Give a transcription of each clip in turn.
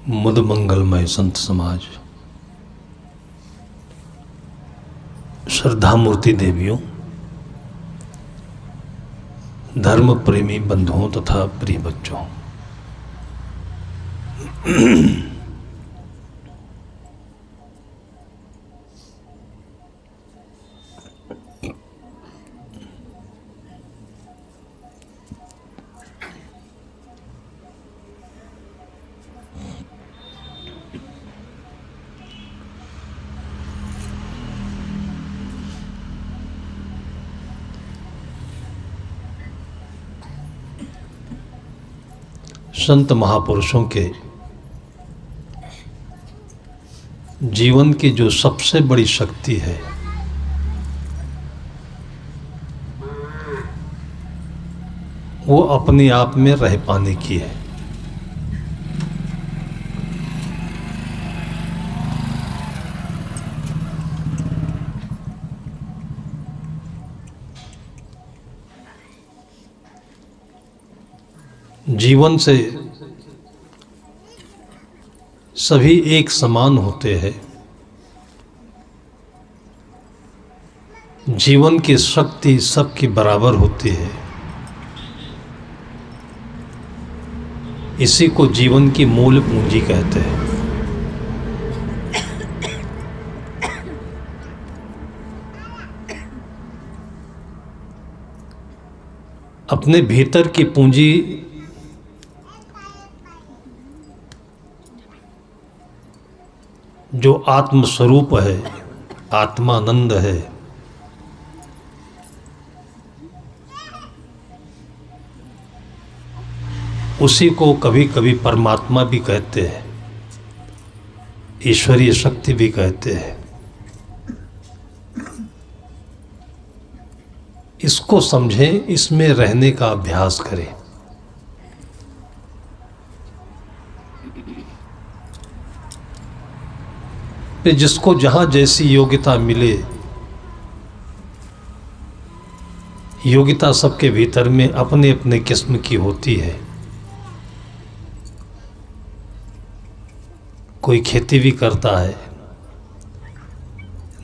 मुद मंगलमय संत समाज, श्रद्धा मूर्ति देवियों, धर्म प्रेमी बंधुओं तथा प्रिय बच्चों, संत महापुरुषों के जीवन की जो सबसे बड़ी शक्ति है वो अपने आप में रह पाने की है। जीवन से सभी एक समान होते हैं। जीवन की शक्ति सबकी बराबर होती है। इसी को जीवन की मूल पूंजी कहते हैं। अपने भीतर की पूंजी जो आत्म स्वरूप है, आत्मानंद है, उसी को कभी कभी परमात्मा भी कहते हैं, ईश्वरीय शक्ति भी कहते हैं। इसको समझें, इसमें रहने का अभ्यास करें। कि जिसको जहाँ जैसी योग्यता मिले, योग्यता सबके भीतर में अपने अपने किस्म की होती है। कोई खेती भी करता है,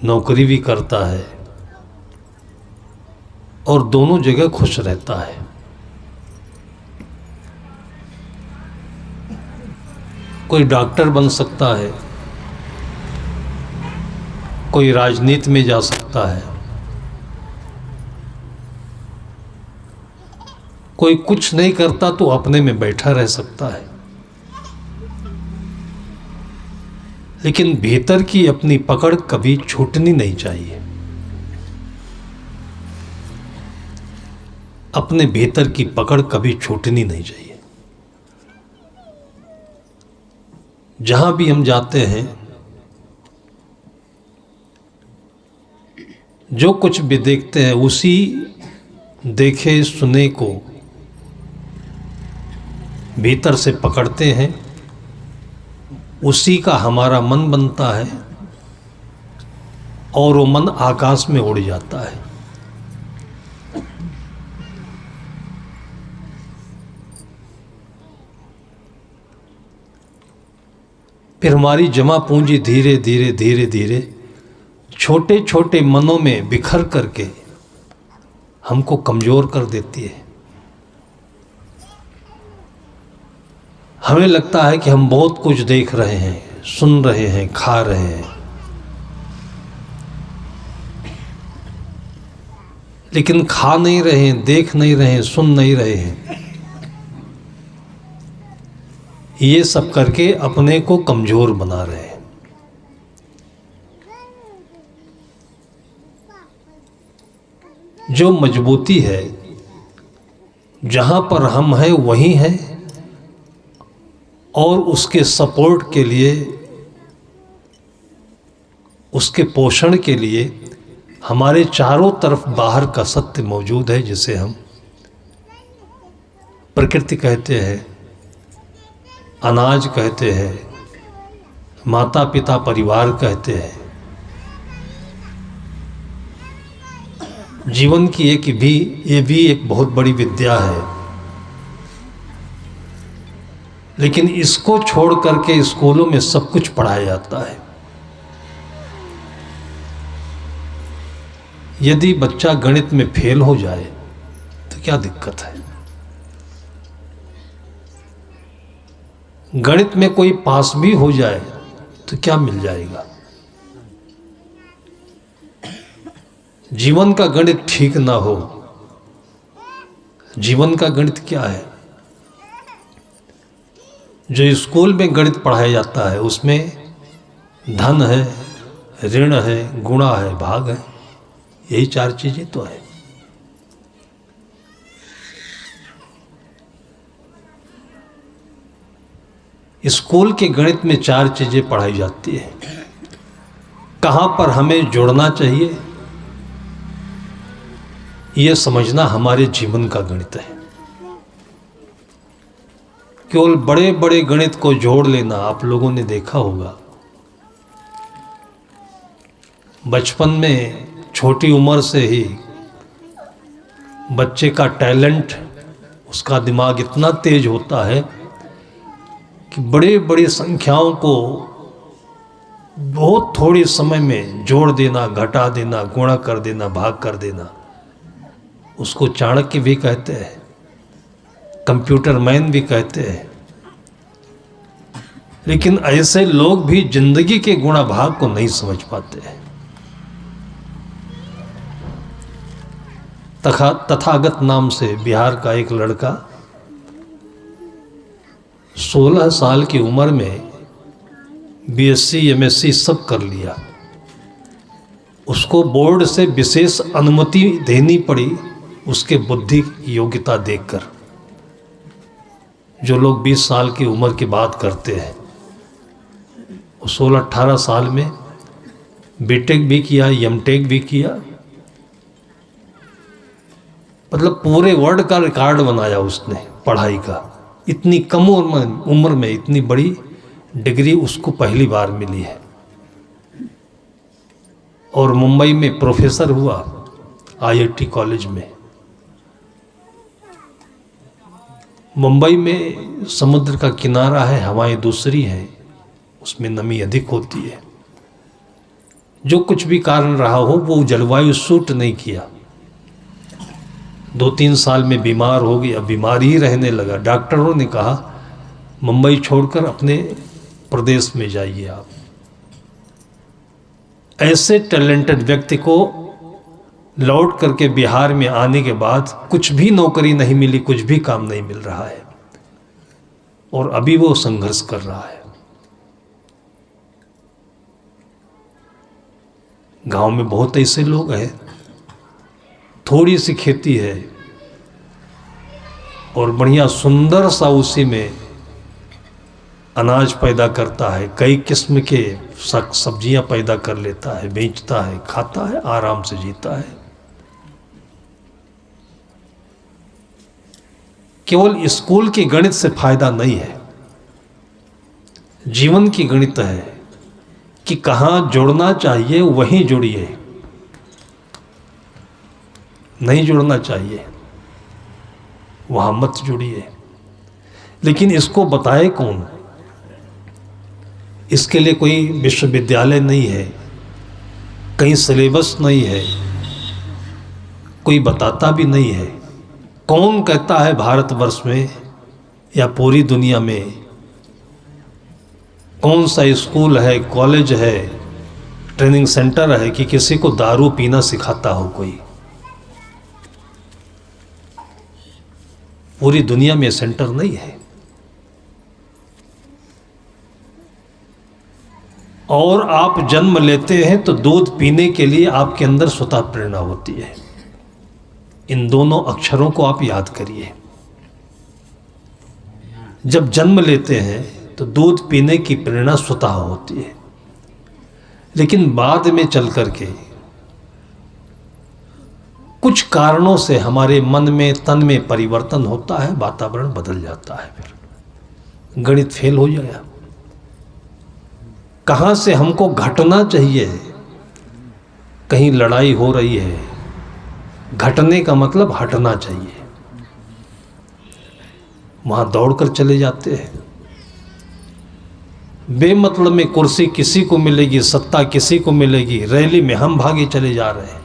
नौकरी भी करता है और दोनों जगह खुश रहता है। कोई डॉक्टर बन सकता है, कोई राजनीति में जा सकता है, कोई कुछ नहीं करता तो अपने में बैठा रह सकता है। लेकिन भीतर की अपनी पकड़ कभी छूटनी नहीं चाहिए। अपने भीतर की पकड़ कभी छूटनी नहीं चाहिए। जहां भी हम जाते हैं, जो कुछ भी देखते हैं, उसी देखे सुने को भीतर से पकड़ते हैं, उसी का हमारा मन बनता है और वो मन आकाश में उड़ जाता है। फिर हमारी जमा पूंजी धीरे धीरे धीरे धीरे छोटे छोटे मनों में बिखर करके हमको कमजोर कर देती है। हमें लगता है कि हम बहुत कुछ देख रहे हैं, सुन रहे हैं, खा रहे हैं, लेकिन खा नहीं रहे हैं, देख नहीं रहे हैं, सुन नहीं रहे हैं। ये सब करके अपने को कमजोर बना रहे हैं। जो मजबूती है, जहां पर हम हैं वही है, और उसके सपोर्ट के लिए, उसके पोषण के लिए हमारे चारों तरफ बाहर का सत्य मौजूद है, जिसे हम प्रकृति कहते हैं, अनाज कहते हैं, माता पिता परिवार कहते हैं। जीवन की ये भी एक बहुत बड़ी विद्या है। लेकिन इसको छोड़ करके स्कूलों में सब कुछ पढ़ाया जाता है। यदि बच्चा गणित में फेल हो जाए तो क्या दिक्कत है? गणित में कोई पास भी हो जाए तो क्या मिल जाएगा? जीवन का गणित ठीक ना हो, जीवन का गणित क्या है? जो स्कूल में गणित पढ़ाया जाता है उसमें धन है, ऋण है, गुणा है, भाग है, यही 4 चीजें तो है। स्कूल के गणित में 4 चीजें पढ़ाई जाती है। कहां पर हमें जोड़ना चाहिए यह समझना हमारे जीवन का गणित है। केवल बड़े बड़े गणित को जोड़ लेना, आप लोगों ने देखा होगा बचपन में, छोटी उम्र से ही बच्चे का टैलेंट, उसका दिमाग इतना तेज होता है कि बड़ी बड़ी संख्याओं को बहुत थोड़े समय में जोड़ देना, घटा देना, गुणा कर देना, भाग कर देना, उसको चाणक्य भी कहते हैं, कंप्यूटर मैन भी कहते हैं। लेकिन ऐसे लोग भी जिंदगी के गुणा भाग को नहीं समझ पाते हैं। तथागत नाम से बिहार का एक लड़का 16 साल की उम्र में बीएससी, एमएससी सब कर लिया। उसको बोर्ड से विशेष अनुमति देनी पड़ी उसके बुद्धि की योग्यता देखकर। जो लोग 20 साल की उम्र की बात करते हैं, वो 16-18 साल में बीटेक भी किया, एमटेक भी किया, मतलब पूरे वर्ल्ड का रिकॉर्ड बनाया उसने पढ़ाई का। इतनी कम उम्र में इतनी बड़ी डिग्री उसको पहली बार मिली है। और मुंबई में प्रोफेसर हुआ आईआईटी कॉलेज में। मुंबई में समुद्र का किनारा है, हवाएं दूसरी हैं, उसमें नमी अधिक होती है। जो कुछ भी कारण रहा हो वो जलवायु सूट नहीं किया। 2-3 साल में बीमार हो गया, बीमार ही रहने लगा। डॉक्टरों ने कहा मुंबई छोड़कर अपने प्रदेश में जाइए आप। ऐसे टैलेंटेड व्यक्ति को लौट करके बिहार में आने के बाद कुछ भी नौकरी नहीं मिली, कुछ भी काम नहीं मिल रहा है, और अभी वो संघर्ष कर रहा है। गांव में बहुत ऐसे लोग हैं, थोड़ी सी खेती है और बढ़िया सुंदर सा उसी में अनाज पैदा करता है, कई किस्म के सब्जियां पैदा कर लेता है, बेचता है, खाता है, आराम से जीता है। केवल स्कूल के गणित से फायदा नहीं है, जीवन की गणित है कि कहां जोड़ना चाहिए वहीं जुड़िए, नहीं जुड़ना चाहिए वहां मत जुड़िए। लेकिन इसको बताए कौन? इसके लिए कोई विश्वविद्यालय नहीं है, कहीं सिलेबस नहीं है, कोई बताता भी नहीं है। कौन कहता है भारतवर्ष में या पूरी दुनिया में कौन सा स्कूल है, कॉलेज है, ट्रेनिंग सेंटर है कि किसी को दारू पीना सिखाता हो कोई? पूरी दुनिया में सेंटर नहीं है। और आप जन्म लेते हैं तो दूध पीने के लिए आपके अंदर स्वतः प्रेरणा होती है। इन दोनों अक्षरों को आप याद करिए। जब जन्म लेते हैं तो दूध पीने की प्रेरणा स्वतः होती है, लेकिन बाद में चल करके कुछ कारणों से हमारे मन में, तन में परिवर्तन होता है, वातावरण बदल जाता है, फिर गणित फेल हो जाएगा। कहां से हमको घटना चाहिए? कहीं लड़ाई हो रही है, घटने का मतलब हटना चाहिए, वहां दौड़कर चले जाते हैं। बेमतलब में कुर्सी किसी को मिलेगी, सत्ता किसी को मिलेगी, रैली में हम भागे चले जा रहे हैं,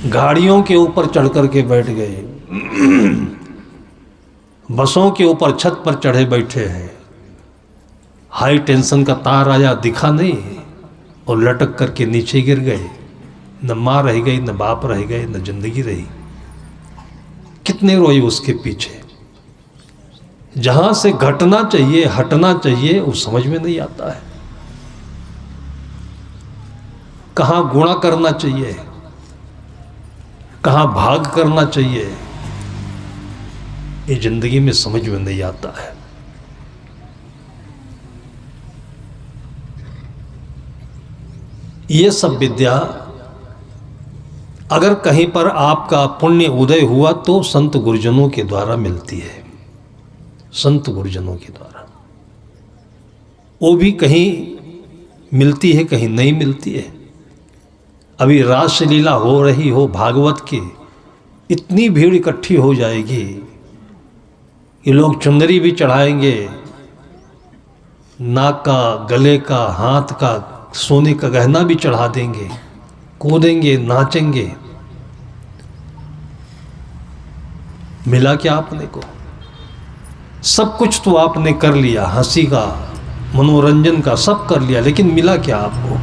गाड़ियों के ऊपर चढ़ कर के बैठ गए, बसों के ऊपर छत पर चढ़े बैठे हैं, हाई टेंशन का तार आया दिखा नहीं और लटक करके नीचे गिर गए, न माँ रह गई, न बाप रह गए, न जिंदगी रही। कितने रोए उसके पीछे। जहां से घटना चाहिए, हटना चाहिए, वो समझ में नहीं आता है। कहां गुणा करना चाहिए, कहां भाग करना चाहिए, ये जिंदगी में समझ में नहीं आता है। ये सब विद्या अगर कहीं पर आपका पुण्य उदय हुआ तो संत गुरुजनों के द्वारा मिलती है, संत गुरुजनों के द्वारा। वो भी कहीं मिलती है, कहीं नहीं मिलती है। अभी रासलीला हो रही हो भागवत की, इतनी भीड़ इकट्ठी हो जाएगी कि लोग चुनरी भी चढ़ाएंगे, नाक का, गले का, हाथ का, सोने का गहना भी चढ़ा देंगे, कूदेंगे, नाचेंगे। मिला क्या आपने को? सब कुछ तो आपने कर लिया, हंसी का, मनोरंजन का सब कर लिया, लेकिन मिला क्या आपको?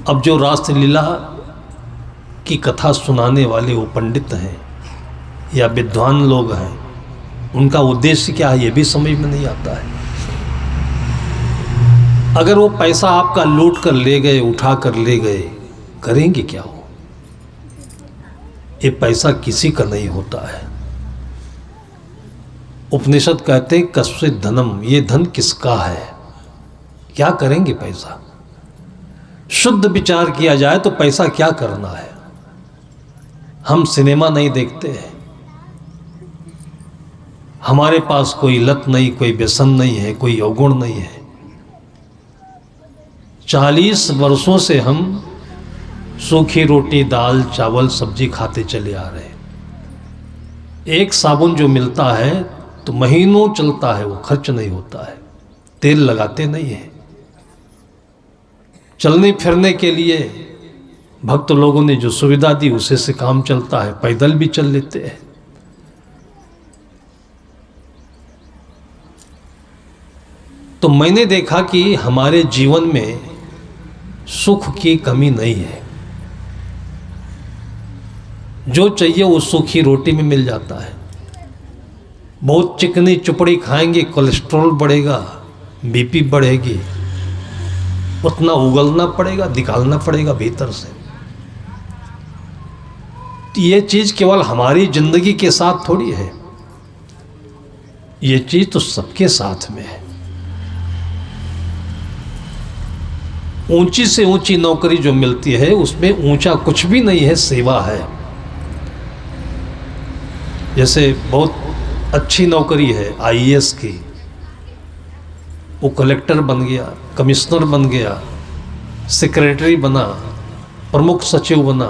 अब जो रासलीला की कथा सुनाने वाले वो पंडित हैं या विद्वान लोग हैं, उनका उद्देश्य क्या है ये भी समझ में नहीं आता है। अगर वो पैसा आपका लूट कर ले गए, उठा कर ले गए, करेंगे क्या हो? ये पैसा किसी का नहीं होता है। उपनिषद कहते हैं कस्मिंश्चित् धनम, ये धन किसका है, क्या करेंगे पैसा? शुद्ध विचार किया जाए तो पैसा क्या करना है? हम सिनेमा नहीं देखते हैं, हमारे पास कोई लत नहीं, कोई व्यसन नहीं है, कोई अवगुण नहीं है। 40 वर्षों से हम सूखी रोटी, दाल, चावल, सब्जी खाते चले आ रहे हैं। एक साबुन जो मिलता है तो महीनों चलता है, वो खर्च नहीं होता है, तेल लगाते नहीं है। चलने फिरने के लिए भक्त लोगों ने जो सुविधा दी उसे से काम चलता है, पैदल भी चल लेते हैं। तो मैंने देखा कि हमारे जीवन में सुख की कमी नहीं है। जो चाहिए वो सूखी रोटी में मिल जाता है। बहुत चिकनी चुपड़ी खाएंगे, कोलेस्ट्रॉल बढ़ेगा, बीपी बढ़ेगी, उतना उगलना पड़ेगा, निकालना पड़ेगा भीतर से। तो ये चीज केवल हमारी जिंदगी के साथ थोड़ी है, ये चीज तो सबके साथ में है। ऊंची से ऊंची नौकरी जो मिलती है उसमें ऊंचा कुछ भी नहीं है, सेवा है। जैसे बहुत अच्छी नौकरी है आईएएस की, वो कलेक्टर बन गया, कमिश्नर बन गया, सेक्रेटरी बना, प्रमुख सचिव बना,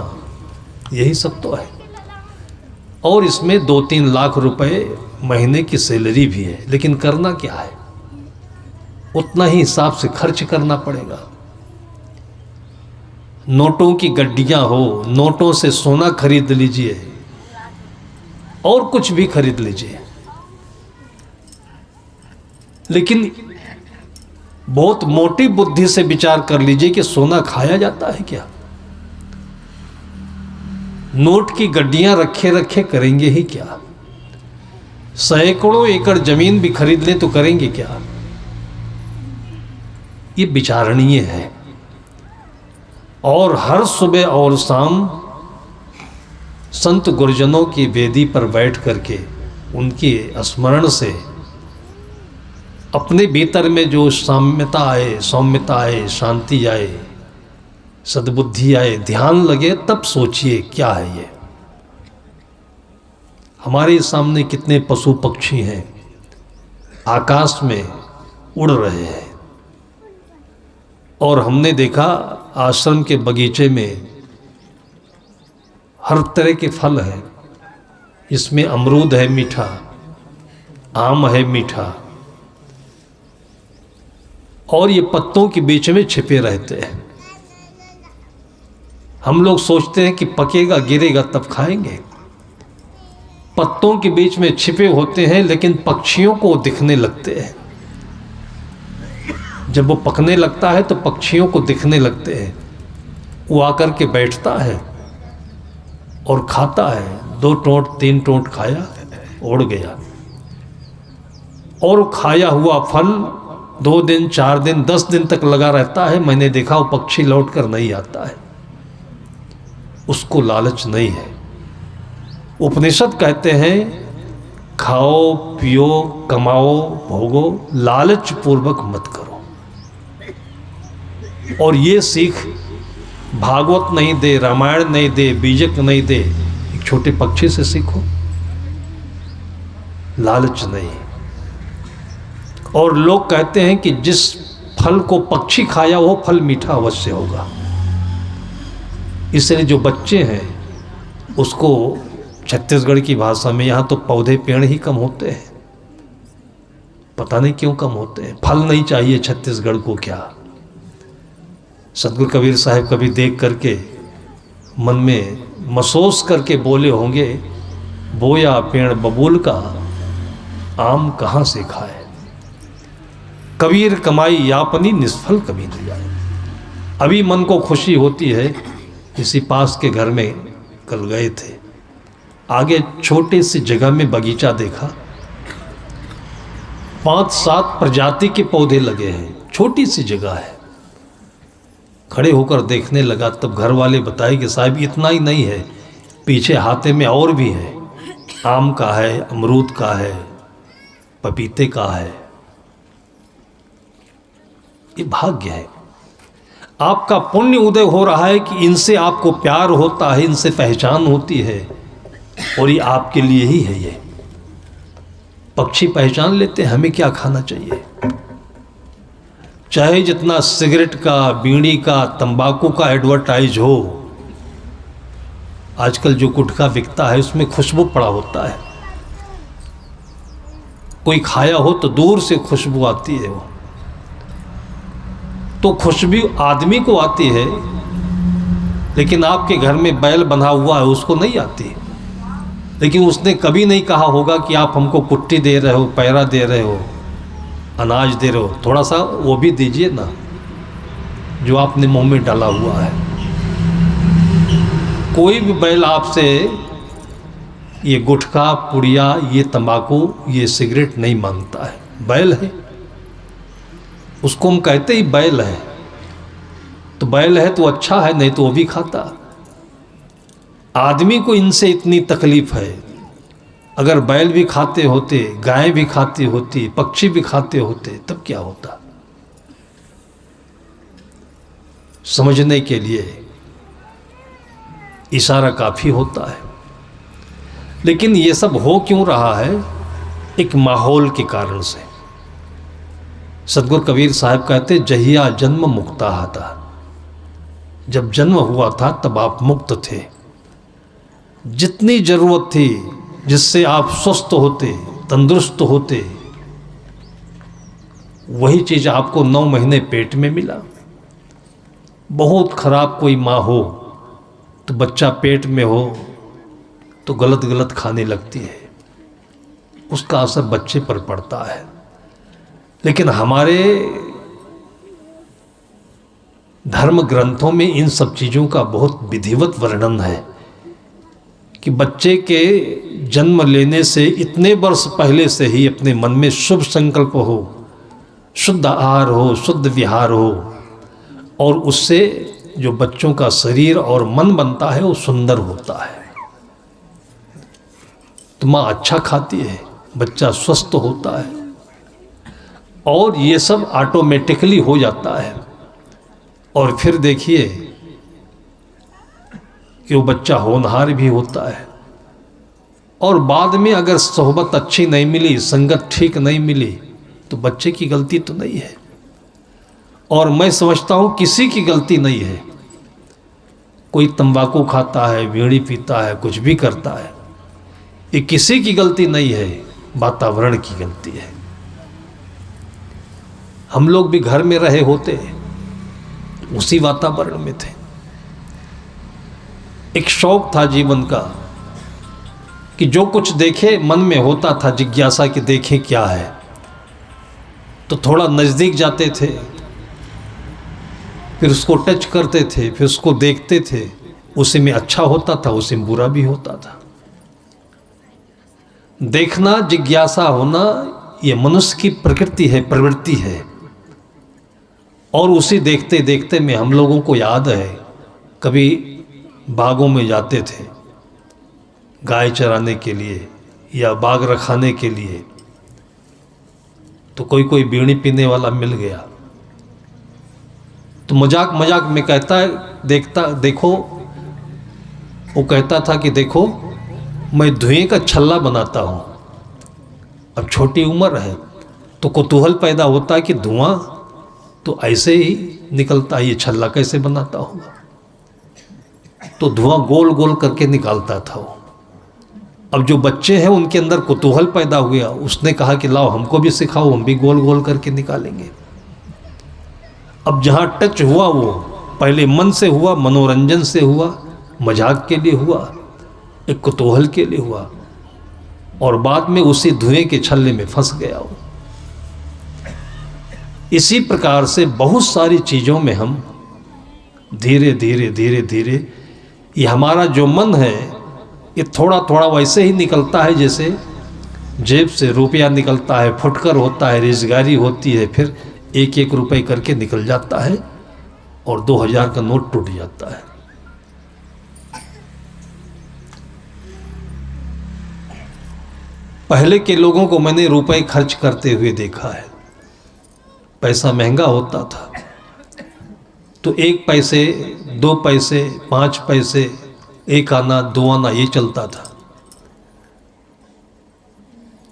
यही सब तो है। और इसमें 2-3 लाख रुपए महीने की सैलरी भी है, लेकिन करना क्या है? उतना ही हिसाब से खर्च करना पड़ेगा। नोटों की गड्डियां हो, नोटों से सोना खरीद लीजिए और कुछ भी खरीद लीजिए, लेकिन बहुत मोटी बुद्धि से विचार कर लीजिए कि सोना खाया जाता है क्या? नोट की गड्डियां रखे रखे करेंगे ही क्या? सैकड़ों एकड़ जमीन भी खरीद लें तो करेंगे क्या? ये विचारणीय है। और हर सुबह और शाम संत गुरुजनों की वेदी पर बैठ करके उनके स्मरण से अपने भीतर में जो सौम्यता आए, शांति आए, सद्बुद्धि आए, ध्यान लगे, तब सोचिए क्या है ये। हमारे सामने कितने पशु पक्षी हैं, आकाश में उड़ रहे हैं, और हमने देखा आश्रम के बगीचे में हर तरह के फल हैं, इसमें अमरूद है मीठा, आम है मीठा, और ये पत्तों के बीच में छिपे रहते हैं। हम लोग सोचते हैं कि पकेगा गिरेगा तब खाएंगे। पत्तों के बीच में छिपे होते हैं, लेकिन पक्षियों को दिखने लगते हैं। जब वो पकने लगता है तो पक्षियों को दिखने लगते हैं। वो आकर के बैठता है और खाता है। 2 टोंट 3 टोंट खाया, उड़ गया। और खाया हुआ फल 2 दिन 4 दिन 10 दिन तक लगा रहता है। मैंने देखा वो पक्षी लौट कर नहीं आता है। उसको लालच नहीं है। उपनिषद कहते हैं खाओ पियो कमाओ भोगो, लालच पूर्वक मत करो। और ये सीख भागवत नहीं दे, रामायण नहीं दे, बीजक नहीं दे, एक छोटे पक्षी से सीखो, लालच नहीं। और लोग कहते हैं कि जिस फल को पक्षी खाया वो फल मीठा अवश्य होगा। इसलिए जो बच्चे हैं उसको छत्तीसगढ़ की भाषा में यहाँ तो पौधे पेड़ ही कम होते हैं, पता नहीं क्यों कम होते हैं। फल नहीं चाहिए छत्तीसगढ़ को क्या? सतगुरु कबीर साहब कभी देख करके मन में महसूस करके बोले होंगे, बोया पेड़ बबूल का आम कहाँ से खाए, कबीर कमाई यापनी निष्फल कभी न जाए। अभी मन को खुशी होती है। इसी पास के घर में कल गए थे, आगे छोटे सी जगह में बगीचा देखा, 5-7 प्रजाति के पौधे लगे हैं, छोटी सी जगह है। खड़े होकर देखने लगा, तब घर वाले बताए कि साहब इतना ही नहीं है, पीछे हाथे में और भी है, आम का है, अमरूद का है, पपीते का है। ये भाग्य है, आपका पुण्य उदय हो रहा है कि इनसे आपको प्यार होता है, इनसे पहचान होती है, और ये आपके लिए ही है। ये पक्षी पहचान लेते हैं हमें क्या खाना चाहिए। चाहे जितना सिगरेट का, बीड़ी का, तंबाकू का एडवर्टाइज हो, आजकल जो गुटखा बिकता है उसमें खुशबू पड़ा होता है। कोई खाया हो तो दूर से खुशबू आती है। वो तो खुशबू आदमी को आती है, लेकिन आपके घर में बैल बंधा हुआ है उसको नहीं आती। लेकिन उसने कभी नहीं कहा होगा कि आप हमको कुट्टी दे रहे हो, पैरा दे रहे हो, अनाज दे रहे हो, थोड़ा सा वो भी दीजिए ना जो आपने मुंह में डाला हुआ है। कोई भी बैल आपसे ये गुटखा, पुड़िया, ये तंबाकू, ये सिगरेट नहीं मांगता है। बैल है, उसको हम कहते ही बैल है। तो बैल है तो अच्छा है, नहीं तो वो भी खाता। आदमी को इनसे इतनी तकलीफ है। अगर बैल भी खाते होते, गाय भी खाती होती, पक्षी भी खाते होते, तब क्या होता? समझने के लिए इशारा काफी होता है। लेकिन ये सब हो क्यों रहा है? एक माहौल के कारण से। सतगुरु कबीर साहब कहते, जहिया जन्म मुक्ता था। जब जन्म हुआ था तब आप मुक्त थे। जितनी जरूरत थी जिससे आप स्वस्थ होते, तंदुरुस्त होते, वही चीज आपको 9 महीने पेट में मिला। बहुत खराब कोई माँ हो तो बच्चा पेट में हो तो गलत गलत खाने लगती है, उसका असर बच्चे पर पड़ता है। लेकिन हमारे धर्म ग्रंथों में इन सब चीज़ों का बहुत विधिवत वर्णन है कि बच्चे के जन्म लेने से इतने वर्ष पहले से ही अपने मन में शुभ संकल्प हो, शुद्ध आहार हो, शुद्ध विहार हो, और उससे जो बच्चों का शरीर और मन बनता है वो सुंदर होता है। तो माँ अच्छा खाती है, बच्चा स्वस्थ होता है, और ये सब ऑटोमेटिकली हो जाता है। और फिर देखिए कि वो बच्चा होनहार भी होता है। और बाद में अगर सोहबत अच्छी नहीं मिली, संगत ठीक नहीं मिली, तो बच्चे की गलती तो नहीं है। और मैं समझता हूँ किसी की गलती नहीं है। कोई तंबाकू खाता है, बीड़ी पीता है, कुछ भी करता है, ये किसी की गलती नहीं है, वातावरण की गलती है। हम लोग भी घर में रहे होते, उसी वातावरण में थे। एक शौक था जीवन का कि जो कुछ देखे मन में होता था जिज्ञासा कि देखें क्या है, तो थोड़ा नज़दीक जाते थे, फिर उसको टच करते थे, फिर उसको देखते थे। उसी में अच्छा होता था, उसी में बुरा भी होता था। देखना, जिज्ञासा होना, ये मनुष्य की प्रकृति है, प्रवृत्ति है। और उसी देखते देखते में हम लोगों को याद है, कभी बागों में जाते थे गाय चराने के लिए या बाग रखाने के लिए, तो कोई बीड़ी पीने वाला मिल गया तो मजाक मजाक में कहता है, देखो, वो कहता था कि देखो मैं धुएं का छल्ला बनाता हूँ। अब छोटी उम्र है तो कौतूहल पैदा होता है कि धुआं तो ऐसे ही निकलता है, ये छल्ला कैसे बनाता होगा। तो धुआं गोल गोल करके निकालता था वो। अब जो बच्चे हैं उनके अंदर कौतूहल पैदा हुआ, उसने कहा कि लाओ हमको भी सिखाओ, हम भी गोल गोल करके निकालेंगे। अब जहाँ टच हुआ वो पहले मन से हुआ, मनोरंजन से हुआ, मजाक के लिए हुआ, एक कौतूहल के लिए हुआ, और बाद में उसी धुएं के छल्ले में फंस गया वो। इसी प्रकार से बहुत सारी चीज़ों में हम धीरे धीरे धीरे धीरे, ये हमारा जो मन है ये थोड़ा थोड़ा वैसे ही निकलता है जैसे जेब से रुपया निकलता है, फुटकर होता है, रिजगारी होती है, फिर 1-1 रुपए करके निकल जाता है और 2000 का नोट टूट जाता है। पहले के लोगों को मैंने रुपए खर्च करते हुए देखा है। पैसा महंगा होता था तो 1 पैसे, 2 पैसे, 5 पैसे, 1 आना, 2 आना, ये चलता था।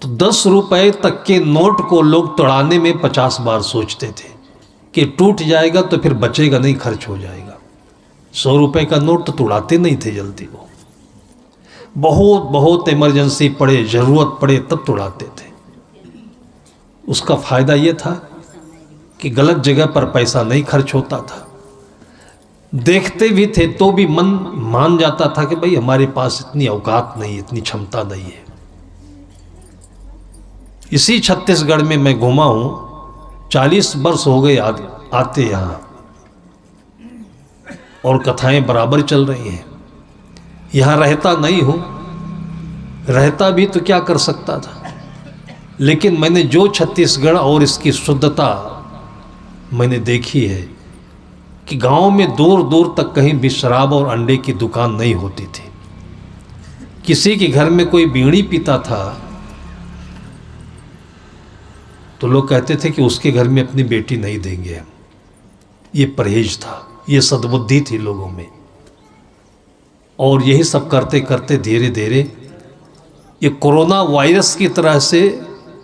तो 10 रुपए तक के नोट को लोग तोड़ाने में 50 बार सोचते थे कि टूट जाएगा तो फिर बचेगा नहीं, खर्च हो जाएगा। 100 रुपए का नोट तो तोड़ाते नहीं थे जल्दी, वो बहुत इमरजेंसी पड़े, ज़रूरत पड़े तब तोड़ाते थे। उसका फ़ायदा ये था कि गलत जगह पर पैसा नहीं खर्च होता था। देखते भी थे तो भी मन मान जाता था कि भाई हमारे पास इतनी औकात नहीं, इतनी क्षमता नहीं है। इसी छत्तीसगढ़ में मैं घूमा हूँ, 40 वर्ष हो गए आते यहाँ, और कथाएं बराबर चल रही हैं। यहाँ रहता नहीं हूँ, रहता भी तो क्या कर सकता था, लेकिन मैंने जो छत्तीसगढ़ और इसकी शुद्धता मैंने देखी है कि गांव में दूर दूर तक कहीं भी शराब और अंडे की दुकान नहीं होती थी। किसी के घर में कोई बीड़ी पीता था तो लोग कहते थे कि उसके घर में अपनी बेटी नहीं देंगे हम। ये परहेज था, ये सद्बुद्धि थी लोगों में। और यही सब करते करते धीरे धीरे ये कोरोना वायरस की तरह से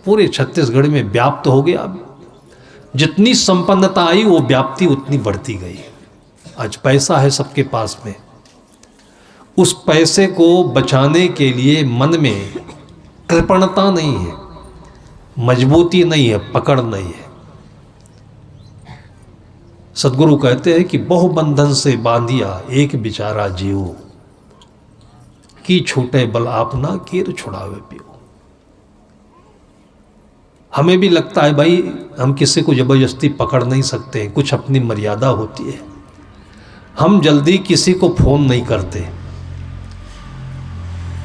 पूरे छत्तीसगढ़ में व्याप्त हो गया। जितनी संपन्नता आई वो व्याप्ति उतनी बढ़ती गई। आज पैसा है सबके पास में, उस पैसे को बचाने के लिए मन में कृपणता नहीं है, मजबूती नहीं है, पकड़ नहीं है। सदगुरु कहते हैं कि बहु बंधन से बांधिया एक बिचारा जीव, की छूटे बल आपना कीर छुड़ावे पियो। हमें भी लगता है भाई हम किसी को जबरदस्ती पकड़ नहीं सकते, कुछ अपनी मर्यादा होती है। हम जल्दी किसी को फोन नहीं करते,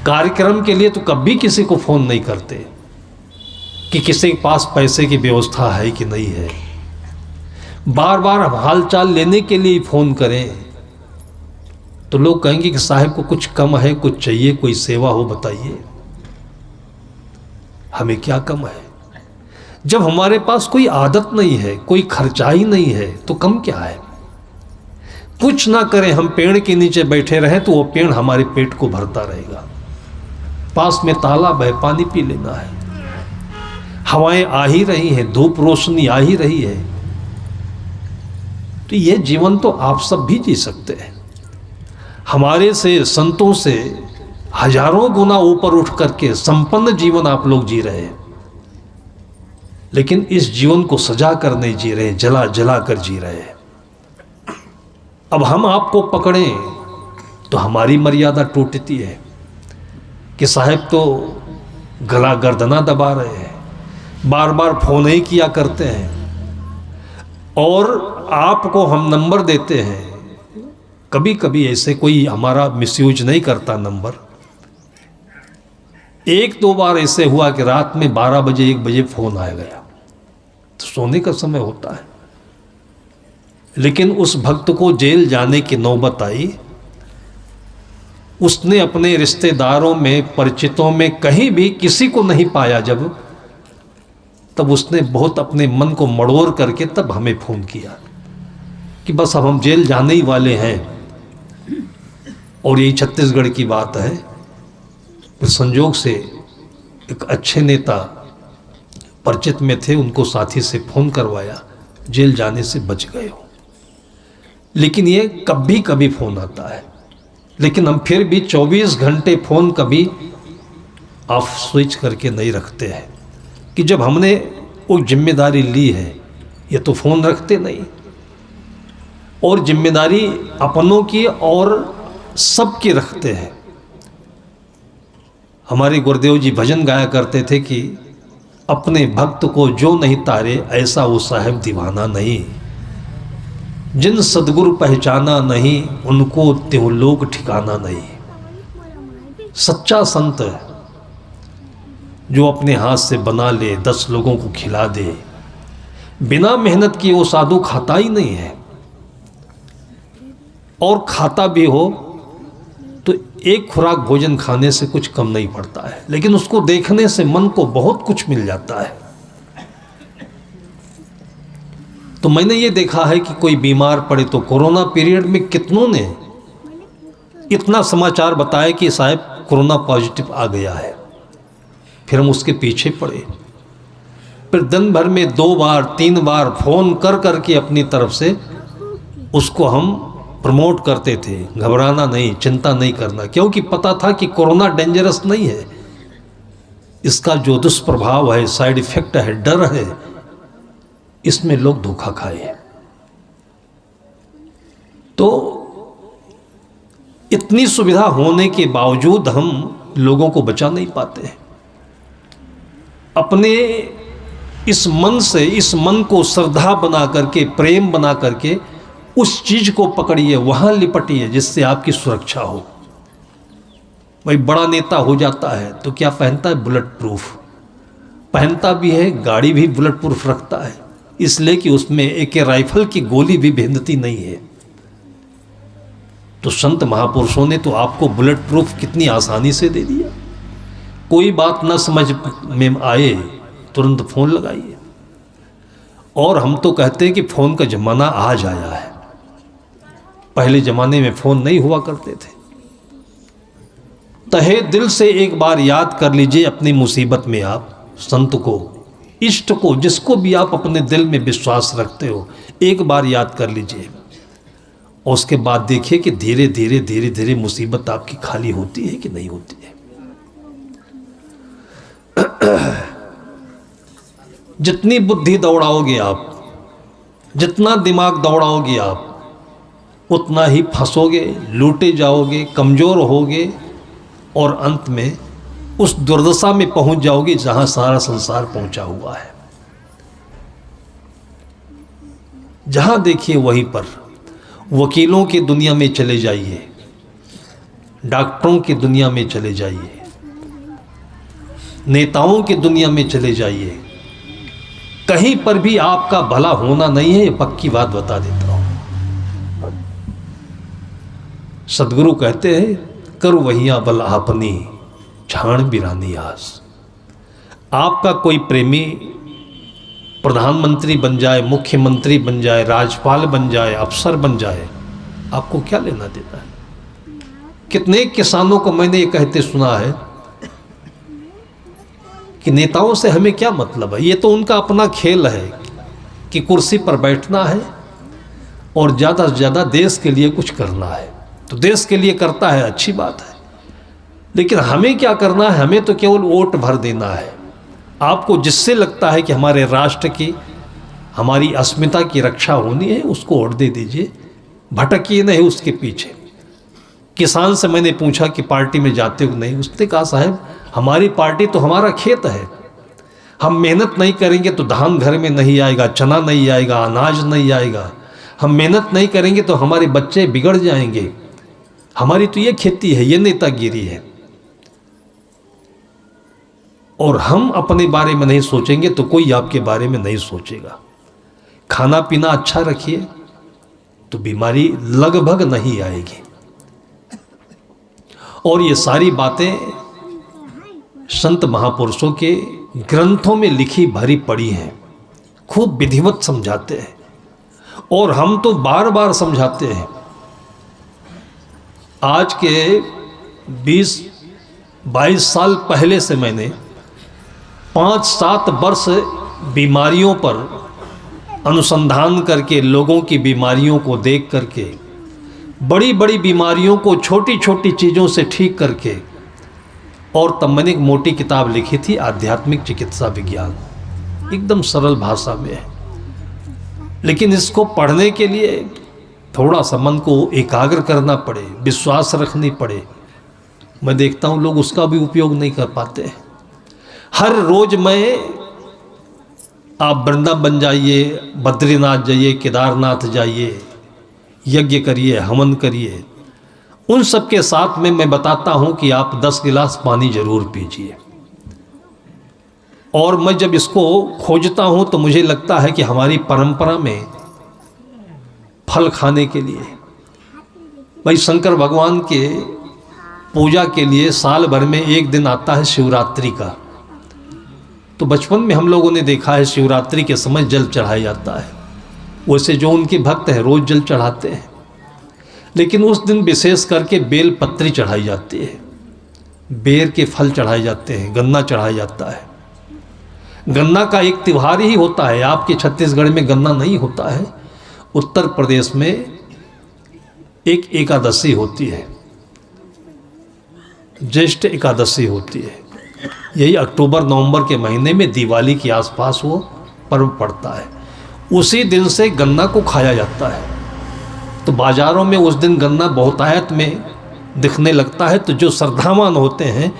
कार्यक्रम के लिए तो कभी किसी को फोन नहीं करते कि किसी के पास पैसे की व्यवस्था है कि नहीं है। बार बार हालचाल लेने के लिए फ़ोन करें तो लोग कहेंगे कि साहब को कुछ कम है, कुछ चाहिए, कोई सेवा हो बताइए। हमें क्या कम है? जब हमारे पास कोई आदत नहीं है, कोई खर्चा ही नहीं है, तो कम क्या है? कुछ ना करें, हम पेड़ के नीचे बैठे रहें तो वो पेड़ हमारे पेट को भरता रहेगा। पास में तालाब है, पानी पी लेना है। हवाएं आ ही रही हैं, धूप रोशनी आ ही रही है, तो ये जीवन तो आप सब भी जी सकते हैं। हमारे से, संतों से हजारों गुना ऊपर उठ करके संपन्न जीवन आप लोग जी रहे हैं, लेकिन इस जीवन को सजा कर नहीं जी रहे, जला जला कर जी रहे हैं। अब हम आपको पकड़ें तो हमारी मर्यादा टूटती है कि साहब तो गला गर्दना दबा रहे हैं, बार बार फोन ही किया करते हैं, और आपको हम नंबर देते हैं। कभी कभी ऐसे कोई हमारा मिसयूज नहीं करता नंबर। एक दो बार ऐसे हुआ कि रात में 12 बजे 1 बजे फोन आ गया, तो सोने का समय होता है, लेकिन उस भक्त को जेल जाने की नौबत आई। उसने अपने रिश्तेदारों में, परिचितों में कहीं भी किसी को नहीं पाया जब, तब उसने बहुत अपने मन को मड़ोर करके तब हमें फ़ोन किया कि बस अब हम जेल जाने ही वाले हैं। और यही छत्तीसगढ़ की बात है। फिर संजोग से एक अच्छे नेता परिचित में थे, उनको साथी से फ़ोन करवाया, जेल जाने से बच गए हो। लेकिन ये कभी कभी फ़ोन आता है, लेकिन हम फिर भी 24 घंटे फ़ोन कभी ऑफ स्विच करके नहीं रखते हैं कि जब हमने वो जिम्मेदारी ली है, ये तो फ़ोन रखते नहीं। और जिम्मेदारी अपनों की और सबकी रखते हैं। हमारे गुरुदेव जी भजन गाया करते थे कि अपने भक्त को जो नहीं तारे, ऐसा वो साहिब दीवाना नहीं। जिन सदगुरु पहचाना नहीं, उनको त्यों लोग ठिकाना नहीं। सच्चा संत जो अपने हाथ से बना ले, 10 लोगों को खिला दे, बिना मेहनत किए वो साधु खाता ही नहीं है। और खाता भी हो तो एक खुराक भोजन खाने से कुछ कम नहीं पड़ता है, लेकिन उसको देखने से मन को बहुत कुछ मिल जाता है। तो मैंने ये देखा है कि कोई बीमार पड़े तो कोरोना पीरियड में कितनों ने इतना समाचार बताया कि साहब कोरोना पॉजिटिव आ गया है, फिर हम उसके पीछे पड़े। फिर दिन भर में 2 बार 3 बार फ़ोन कर करके अपनी तरफ से उसको हम प्रमोट करते थे, घबराना नहीं, चिंता नहीं करना, क्योंकि पता था कि कोरोना डेंजरस नहीं है। इसका जो दुष्प्रभाव है, साइड इफेक्ट है, डर है, इसमें लोग धोखा खाए। तो इतनी सुविधा होने के बावजूद हम लोगों को बचा नहीं पाते। अपने इस मन से, इस मन को श्रद्धा बना करके, प्रेम बना करके उस चीज को पकड़िए, वहां लिपटिए जिससे आपकी सुरक्षा हो। भाई बड़ा नेता हो जाता है तो क्या पहनता है? बुलेट प्रूफ पहनता भी है, गाड़ी भी बुलेट प्रूफ रखता है, इसलिए कि उसमें एक राइफल की गोली भी भेदती नहीं है। तो संत महापुरुषों ने तो आपको बुलेट प्रूफ कितनी आसानी से दे दिया। कोई बात न समझ में आए तुरंत फ़ोन लगाइए। और हम तो कहते हैं कि फ़ोन का ज़माना आज आया है, पहले ज़माने में फ़ोन नहीं हुआ करते थे। तहे दिल से एक बार याद कर लीजिए अपनी मुसीबत में आप संत को, इष्ट को, जिसको भी आप अपने दिल में विश्वास रखते हो, एक बार याद कर लीजिए। और उसके बाद देखिए कि धीरे धीरे धीरे धीरे मुसीबत आपकी खाली होती है कि नहीं होती है। जितनी बुद्धि दौड़ाओगे आप, जितना दिमाग दौड़ाओगे आप, उतना ही फंसोगे, लूटे जाओगे, कमज़ोर होगे और अंत में उस दुर्दशा में पहुंच जाओगे जहां सारा संसार पहुंचा हुआ है। जहां देखिए वहीं पर वकीलों की दुनिया में चले जाइए, डॉक्टरों की दुनिया में चले जाइए, नेताओं की दुनिया में चले जाइए, कहीं पर भी आपका भला होना नहीं है, ये पक्की बात बता देता हूं। सदगुरु कहते हैं, कर वहिया बल आपनी छाण बिरानी आस। आपका कोई प्रेमी प्रधानमंत्री बन जाए, मुख्यमंत्री बन जाए, राज्यपाल बन जाए, अफसर बन जाए, आपको क्या लेना देना है? कितने किसानों को मैंने ये कहते सुना है कि नेताओं से हमें क्या मतलब है, ये तो उनका अपना खेल है कि कुर्सी पर बैठना है और ज़्यादा से ज़्यादा देश के लिए कुछ करना है। तो देश के लिए करता है, अच्छी बात है, लेकिन हमें क्या करना है, हमें तो केवल वोट भर देना है। आपको जिससे लगता है कि हमारे राष्ट्र की, हमारी अस्मिता की रक्षा होनी है, उसको वोट दे दीजिए, भटकिए नहीं उसके पीछे। किसान से मैंने पूछा कि पार्टी में जाते हो नहीं, उसने कहा साहब हमारी पार्टी तो हमारा खेत है, हम मेहनत नहीं करेंगे तो धान घर में नहीं आएगा, चना नहीं आएगा, अनाज नहीं आएगा, हम मेहनत नहीं करेंगे तो हमारे बच्चे बिगड़ जाएंगे, हमारी तो ये खेती है, ये नेतागिरी है। और हम अपने बारे में नहीं सोचेंगे तो कोई आपके बारे में नहीं सोचेगा। खाना पीना अच्छा रखिए तो बीमारी लगभग नहीं आएगी। और ये सारी बातें संत महापुरुषों के ग्रंथों में लिखी भरी पड़ी हैं, खूब विधिवत समझाते हैं, और हम तो बार बार समझाते हैं। आज के 20-22 साल पहले से मैंने 5-7 वर्ष बीमारियों पर अनुसंधान करके, लोगों की बीमारियों को देख करके, बड़ी बड़ी बीमारियों को छोटी छोटी चीज़ों से ठीक करके, और तब मैंने एक मोटी किताब लिखी थी, आध्यात्मिक चिकित्सा विज्ञान, एकदम सरल भाषा में है। लेकिन इसको पढ़ने के लिए थोड़ा सा मन को एकाग्र करना पड़े, विश्वास रखनी पड़े। मैं देखता हूँ लोग उसका भी उपयोग नहीं कर पाते। हर रोज मैं, आप वृंदावन जाइए, बद्रीनाथ जाइए, केदारनाथ जाइए, यज्ञ करिए, हवन करिए, उन सब के साथ में मैं बताता हूं कि आप 10 गिलास पानी जरूर पीजिए। और मैं जब इसको खोजता हूं तो मुझे लगता है कि हमारी परंपरा में फल खाने के लिए, भाई शंकर भगवान के पूजा के लिए साल भर में एक दिन आता है शिवरात्रि का। तो बचपन में हम लोगों ने देखा है शिवरात्रि के समय जल चढ़ाया जाता है। वैसे जो उनके भक्त हैं रोज जल चढ़ाते हैं, लेकिन उस दिन विशेष करके बेल पत्री चढ़ाई जाती है, बेर के फल चढ़ाए जाते हैं, गन्ना चढ़ाया जाता है। गन्ना का एक त्योहार ही होता है। आपके छत्तीसगढ़ में गन्ना नहीं होता है, उत्तर प्रदेश में एक एकादशी होती है, ज्येष्ठ एकादशी होती है। यही अक्टूबर नवंबर के महीने में दिवाली के आसपास वो पर्व पड़ता है। उसी दिन से गन्ना को खाया जाता है। तो बाज़ारों में उस दिन गन्ना बहुतायत में दिखने लगता है, तो जो श्रद्धावान होते हैं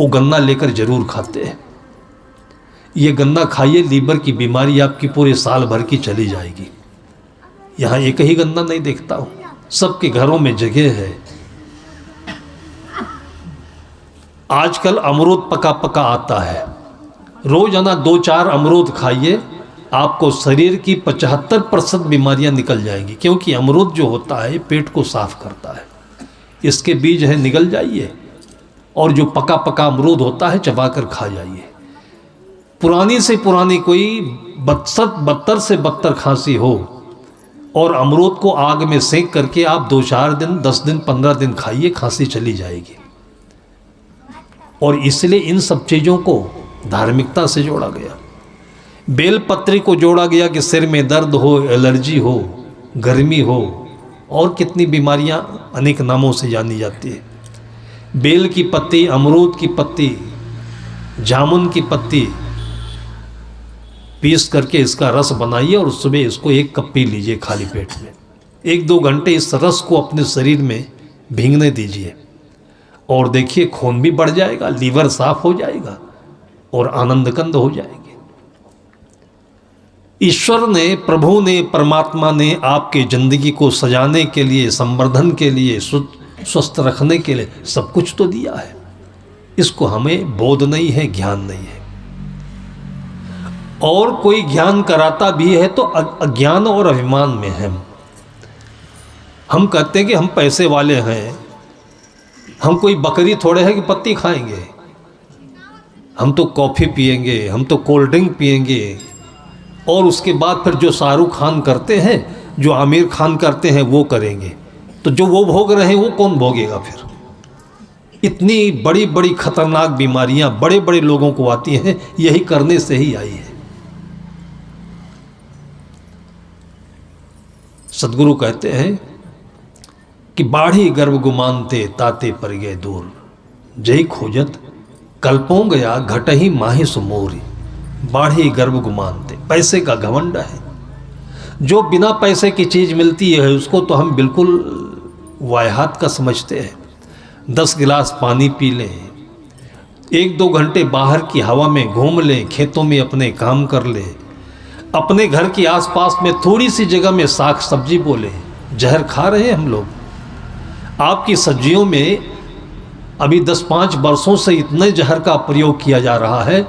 वो गन्ना लेकर जरूर खाते हैं। ये गन्ना खाइए, लीवर की बीमारी आपकी पूरे साल भर की चली जाएगी। यहाँ एक ही गन्ना नहीं देखता हूँ, सबके घरों में जगह है। आजकल अमरूद पका पका आता है, रोजाना 2-4 अमरूद खाइए, आपको शरीर की 75% बीमारियां निकल जाएंगी। क्योंकि अमरूद जो होता है पेट को साफ करता है। इसके बीज है, निगल जाइए, और जो पका पका अमरूद होता है चबाकर खा जाइए। पुरानी से पुरानी कोई 72 से 72 खांसी हो, और अमरूद को आग में सेंक करके आप 2-4 दिन, 10 दिन, 15 दिन खाइए, खांसी चली जाएगी। और इसलिए इन सब चीज़ों को धार्मिकता से जोड़ा गया। बेलपत्री को जोड़ा गया कि सिर में दर्द हो, एलर्जी हो, गर्मी हो, और कितनी बीमारियां अनेक नामों से जानी जाती है। बेल की पत्ती, अमरूद की पत्ती, जामुन की पत्ती पीस करके इसका रस बनाइए और सुबह इसको 1 कप पी लीजिए खाली पेट में। 1-2 घंटे इस रस को अपने शरीर में भींगने दीजिए, और देखिए खून भी बढ़ जाएगा, लीवर साफ हो जाएगा, और आनंदकंद हो जाएंगे। ईश्वर ने, प्रभु ने, परमात्मा ने आपके जिंदगी को सजाने के लिए, संवर्धन के लिए, स्वस्थ रखने के लिए सब कुछ तो दिया है। इसको हमें बोध नहीं है, ज्ञान नहीं है। और कोई ज्ञान कराता भी है तो अज्ञान और अभिमान में है। हम कहते हैं कि हम पैसे वाले हैं, हम कोई बकरी थोड़े हैं कि पत्ती खाएंगे, हम तो कॉफ़ी पिएंगे, हम तो कोल्ड ड्रिंक पिएंगे, और उसके बाद फिर जो शाहरुख खान करते हैं, जो आमिर खान करते हैं वो करेंगे। तो जो वो भोग रहे हैं वो कौन भोगेगा फिर? इतनी बड़ी बड़ी खतरनाक बीमारियां बड़े बड़े लोगों को आती हैं, यही करने से ही आई है। सदगुरु कहते हैं कि बाढ़ी गर्भ गुमानते ताते पर गए दूर। जय खोजत कल्पों गया घटही माही सुमोरी, बाढ़ी गर्भ गुमानते। पैसे का घमंड है। जो बिना पैसे की चीज़ मिलती है उसको तो हम बिल्कुल वायहात का समझते हैं। 10 गिलास पानी पी लें, 1-2 घंटे बाहर की हवा में घूम लें, खेतों में अपने काम कर लें, अपने घर के आसपास में थोड़ी सी जगह में साग सब्जी बोले, जहर खा रहे हैं हम लोग। आपकी सब्जियों में अभी 10-5 वर्षों से इतने जहर का प्रयोग किया जा रहा है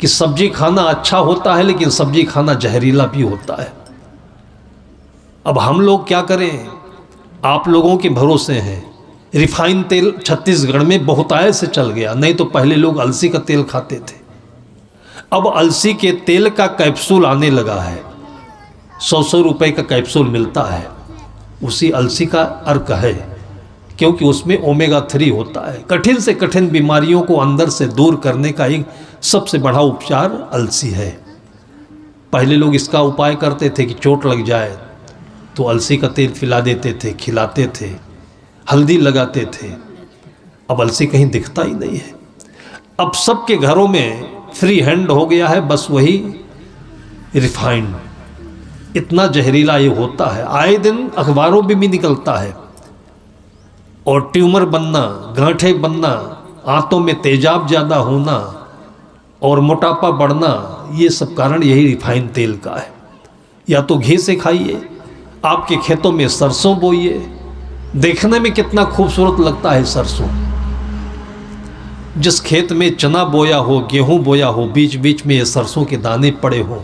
कि सब्जी खाना अच्छा होता है लेकिन सब्जी खाना जहरीला भी होता है। अब हम लोग क्या करें? आप लोगों के भरोसे हैं। रिफाइन तेल छत्तीसगढ़ में बहुतायत से चल गया, नहीं तो पहले लोग अलसी का तेल खाते थे। अब अलसी के तेल का कैप्सूल आने लगा है, 100 रुपए का कैप्सूल मिलता है। उसी अलसी का अर्क है, क्योंकि उसमें ओमेगा 3 होता है। कठिन से कठिन बीमारियों को अंदर से दूर करने का एक सबसे बड़ा उपचार अलसी है। पहले लोग इसका उपाय करते थे कि चोट लग जाए तो अलसी का तेल पिला देते थे, खिलाते थे, हल्दी लगाते थे। अब अलसी कहीं दिखता ही नहीं है। अब सबके घरों में फ्री हैंड हो गया है, बस वही रिफाइंड। इतना जहरीला ये होता है, आए दिन अखबारों में भी निकलता है। और ट्यूमर बनना, गांठे बनना, आंतों में तेजाब ज़्यादा होना और मोटापा बढ़ना, ये सब कारण यही रिफाइंड तेल का है। या तो घी से खाइए, आपके खेतों में सरसों बोइए, देखने में कितना खूबसूरत लगता है सरसों। जिस खेत में चना बोया हो, गेहूं बोया हो, बीच बीच में ये सरसों के दाने पड़े हों,